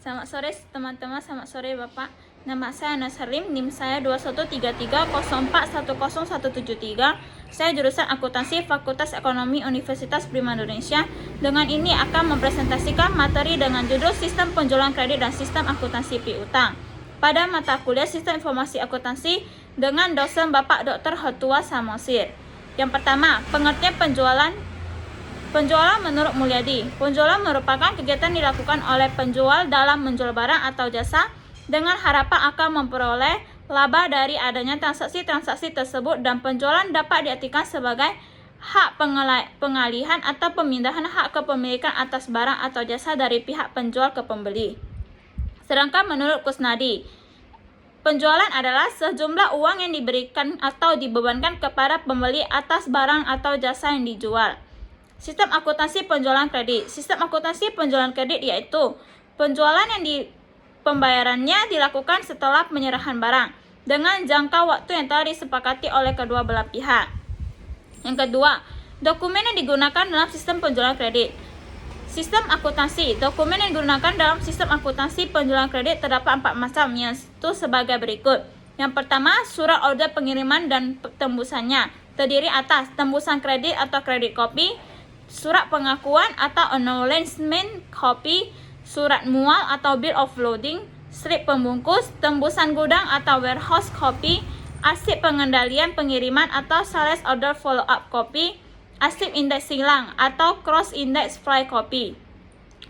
Selamat sore teman-teman, selamat sore Bapak. Nama saya Anas Halim, NIM saya 213304010173. Saya jurusan Akuntansi Fakultas Ekonomi Universitas Bima Indonesia. Dengan ini akan mempresentasikan materi dengan judul Sistem Penjualan Kredit dan Sistem Akuntansi Piutang pada mata kuliah Sistem Informasi Akuntansi dengan dosen Bapak Dr. Hotua Samosir. Yang pertama, pengertian penjualan. Penjualan menurut Mulyadi. Penjualan merupakan kegiatan dilakukan oleh penjual dalam menjual barang atau jasa dengan harapan akan memperoleh laba dari adanya transaksi-transaksi tersebut, dan penjualan dapat diartikan sebagai hak pengalihan atau pemindahan hak kepemilikan atas barang atau jasa dari pihak penjual ke pembeli. Sedangkan menurut Kusnadi, penjualan adalah sejumlah uang yang diberikan atau dibebankan kepada pembeli atas barang atau jasa yang dijual. Sistem akuntansi penjualan kredit. Sistem akuntansi penjualan kredit yaitu penjualan yang pembayarannya dilakukan setelah penyerahan barang dengan jangka waktu yang telah disepakati oleh kedua belah pihak. Yang kedua, dokumen yang digunakan dalam sistem penjualan kredit. Sistem akuntansi. Dokumen yang digunakan dalam sistem akuntansi penjualan kredit terdapat 4 macam, yaitu sebagai berikut. Yang pertama, surat order pengiriman dan tembusannya. Terdiri atas tembusan kredit atau kredit copy, surat pengakuan atau acknowledgement copy, surat mual atau bill of loading, slip pembungkus, tembusan gudang atau warehouse copy, arsip pengendalian pengiriman atau sales order follow up copy, arsip indeks silang atau cross index fly copy.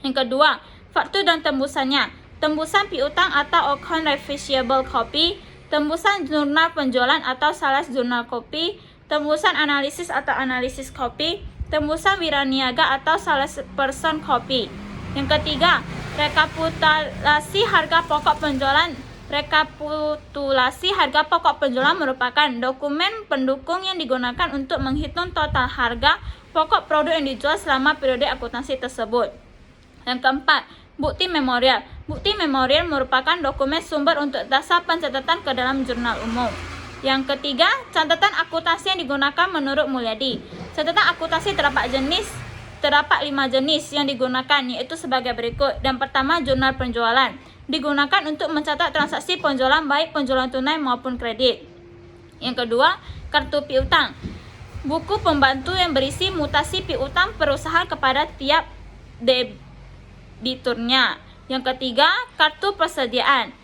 Yang kedua, faktur dan tembusannya. Tembusan piutang atau account receivable copy, tembusan jurnal penjualan atau sales journal copy, tembusan analisis atau analisis copy, tembusan wiraniaga atau sales person copy. Yang ketiga, rekapitulasi harga pokok penjualan. Rekapitulasi harga pokok penjualan merupakan dokumen pendukung yang digunakan untuk menghitung total harga pokok produk yang dijual selama periode akuntansi tersebut. Yang keempat, bukti memorial. Bukti memorial merupakan dokumen sumber untuk dasar pencatatan ke dalam jurnal umum. Yang ketiga, catatan akuntansi yang digunakan menurut Mulyadi. Catatan akuntansi terdapat 5 jenis yang digunakan, yaitu sebagai berikut. Dan pertama, jurnal penjualan. Digunakan untuk mencatat transaksi penjualan baik penjualan tunai maupun kredit. Yang kedua, kartu piutang. Buku pembantu yang berisi mutasi piutang perusahaan kepada tiap debiturnya. Yang ketiga, kartu persediaan.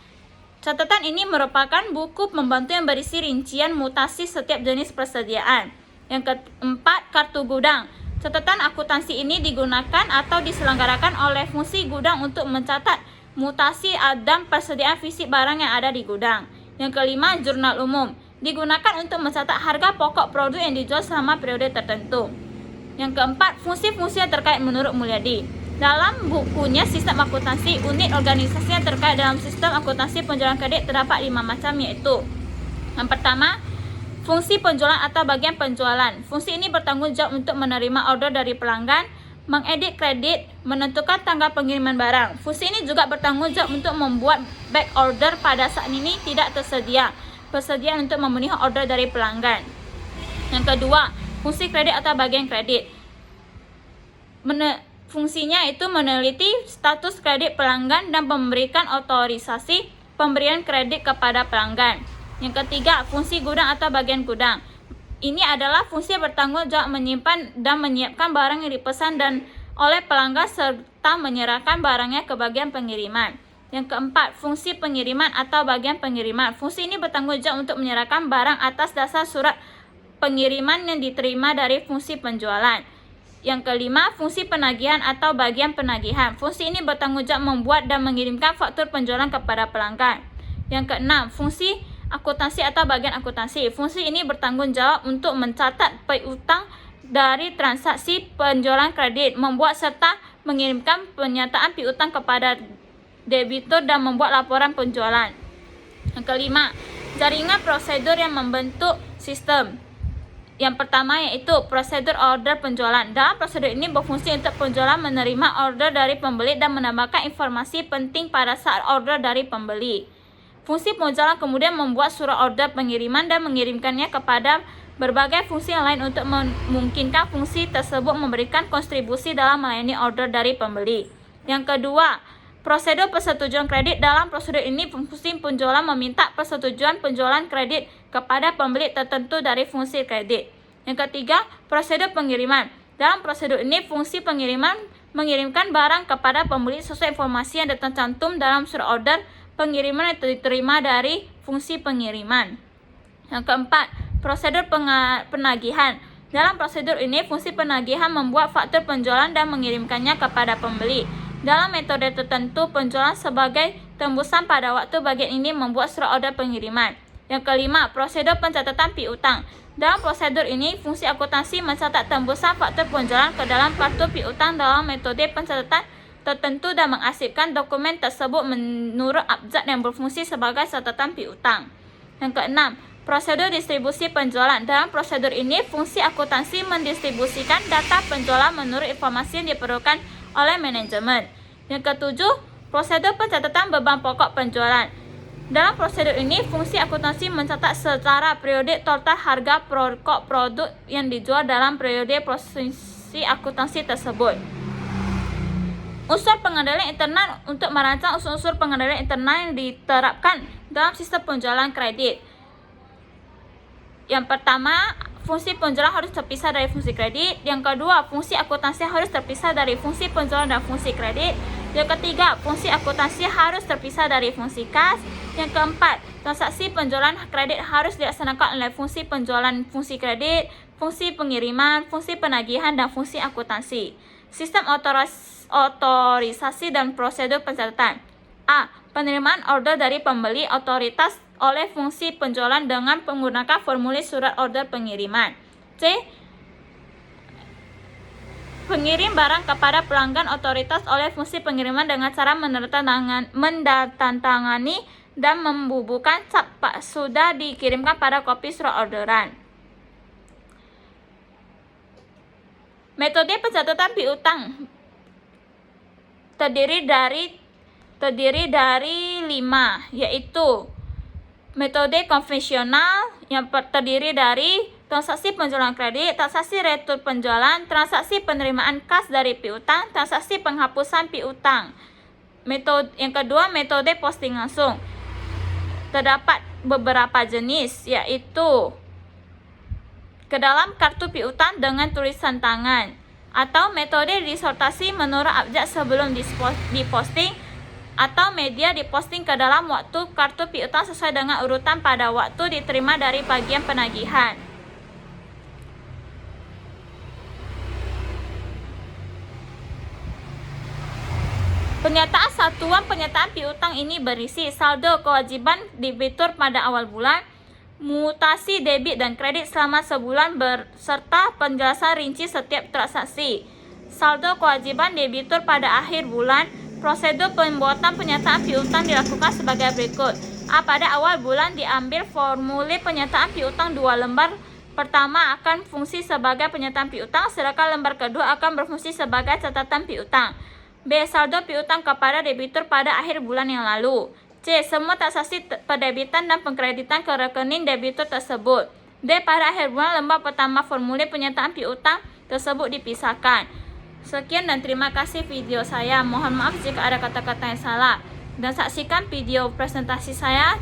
Catatan ini merupakan buku pembantu yang berisi rincian mutasi setiap jenis persediaan. Yang keempat, kartu gudang. Catatan akuntansi ini digunakan atau diselenggarakan oleh fungsi gudang untuk mencatat mutasi dan persediaan fisik barang yang ada di gudang. Yang kelima, jurnal umum. Digunakan untuk mencatat harga pokok produk yang dijual selama periode tertentu. Yang keempat, fungsi-fungsi yang terkait menurut Mulyadi. Dalam bukunya Sistem Akuntansi, unit organisasi yang terkait dalam sistem akuntansi penjualan kredit terdapat 5 macam, yaitu yang pertama, fungsi penjualan atau bagian penjualan. Fungsi ini bertanggung jawab untuk menerima order dari pelanggan, mengedit kredit, menentukan tanggal pengiriman barang. Fungsi ini juga bertanggung jawab untuk membuat back order pada saat ini tidak tersedia, persediaan untuk memenuhi order dari pelanggan. Yang kedua, fungsi kredit atau bagian kredit. Fungsinya itu meneliti status kredit pelanggan dan memberikan otorisasi pemberian kredit kepada pelanggan. Yang ketiga, fungsi gudang atau bagian gudang. Ini adalah fungsi bertanggung jawab menyimpan dan menyiapkan barang yang dipesan dan oleh pelanggan serta menyerahkan barangnya ke bagian pengiriman. Yang keempat, fungsi pengiriman atau bagian pengiriman. Fungsi ini bertanggung jawab untuk menyerahkan barang atas dasar surat pengiriman yang diterima dari fungsi penjualan. Yang kelima, fungsi penagihan atau bagian penagihan. Fungsi ini bertanggung jawab membuat dan mengirimkan faktur penjualan kepada pelanggan. Yang keenam, fungsi akuntansi atau bagian akuntansi. Fungsi ini bertanggung jawab untuk mencatat piutang dari transaksi penjualan kredit, membuat serta mengirimkan pernyataan piutang kepada debitur dan membuat laporan penjualan. Yang kelima, jaringan prosedur yang membentuk sistem. Yang pertama yaitu prosedur order penjualan. Dalam prosedur ini berfungsi untuk penjualan menerima order dari pembeli dan menambahkan informasi penting pada saat order dari pembeli. Fungsi penjualan kemudian membuat surat order pengiriman dan mengirimkannya kepada berbagai fungsi yang lain untuk memungkinkan fungsi tersebut memberikan kontribusi dalam melayani order dari pembeli. Yang kedua, Prosedur persetujuan kredit. Dalam prosedur ini, fungsi penjualan meminta persetujuan penjualan kredit kepada pembeli tertentu dari fungsi kredit. Yang ketiga, prosedur pengiriman. Dalam prosedur ini, fungsi pengiriman mengirimkan barang kepada pembeli sesuai informasi yang tercantum dalam surat order pengiriman yang diterima dari fungsi pengiriman. Yang keempat, prosedur penagihan. Dalam prosedur ini, fungsi penagihan membuat faktur penjualan dan mengirimkannya kepada pembeli. Dalam metode tertentu, penjualan sebagai tembusan pada waktu bagian ini membuat surat order pengiriman. Yang kelima, prosedur pencatatan piutang. Dalam prosedur ini, fungsi akuntansi mencatat tembusan faktur penjualan ke dalam kartu piutang dalam metode pencatatan tertentu dan mengarsipkan dokumen tersebut menurut abjad yang berfungsi sebagai catatan piutang. Yang keenam, prosedur distribusi penjualan. Dalam prosedur ini, fungsi akuntansi mendistribusikan data penjualan menurut informasi yang diperlukan oleh manajemen. Yang ketujuh, prosedur pencatatan beban pokok penjualan. Dalam prosedur ini, fungsi akuntansi mencatat secara periodik total harga pokok produk yang dijual dalam periode prosesi akuntansi tersebut. Unsur pengendalian internal. Untuk merancang unsur-unsur pengendalian internal yang diterapkan dalam sistem penjualan kredit. Yang pertama, fungsi penjualan harus terpisah dari fungsi kredit. Yang kedua, fungsi akuntansi harus terpisah dari fungsi penjualan dan fungsi kredit. Yang ketiga, fungsi akuntansi harus terpisah dari fungsi kas. Yang keempat, transaksi penjualan kredit harus dilaksanakan oleh fungsi penjualan, fungsi kredit, fungsi pengiriman, fungsi penagihan, dan fungsi akuntansi. Sistem otorisasi dan prosedur pencatatan. A. Penerimaan order dari pembeli otoritas oleh fungsi penjualan dengan menggunakan formulir surat order pengiriman. C. Pengirim barang kepada pelanggan otoritas oleh fungsi pengiriman dengan cara mendatangani dan membubuhkan cap sudah dikirimkan pada kopi surat orderan. Metode pencatatan piutang terdiri dari 5, yaitu metode konvensional yang terdiri dari transaksi penjualan kredit, transaksi retur penjualan, transaksi penerimaan kas dari piutang, transaksi penghapusan piutang. Yang kedua, metode posting langsung. Terdapat beberapa jenis, yaitu ke dalam kartu piutang dengan tulisan tangan, atau metode disortasi menurut abjad sebelum diposting, atau media diposting ke dalam waktu kartu piutang sesuai dengan urutan pada waktu diterima dari bagian penagihan. Penyataan satuan penyataan piutang ini berisi saldo kewajiban debitur pada awal bulan, mutasi debit dan kredit selama sebulan beserta penjelasan rinci setiap transaksi, saldo kewajiban debitur pada akhir bulan. Prosedur pembuatan penyataan piutang dilakukan sebagai berikut. A. Pada awal bulan diambil formulir penyataan piutang 2 lembar. Pertama akan fungsi sebagai penyataan piutang, sedangkan lembar kedua akan berfungsi sebagai catatan piutang. B. Saldo piutang kepada debitur pada akhir bulan yang lalu. C. Semua transaksi pendebitan dan pengkreditan ke rekening debitur tersebut. D. Pada akhir bulan lembar pertama formulir penyataan piutang tersebut dipisahkan. Sekian dan terima kasih video saya. Mohon maaf jika ada kata-kata yang salah. Dan saksikan video presentasi saya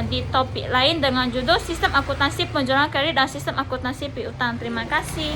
di topik lain dengan judul Sistem Akuntansi Penjualan Kredit dan Sistem Akuntansi Piutang. Terima kasih.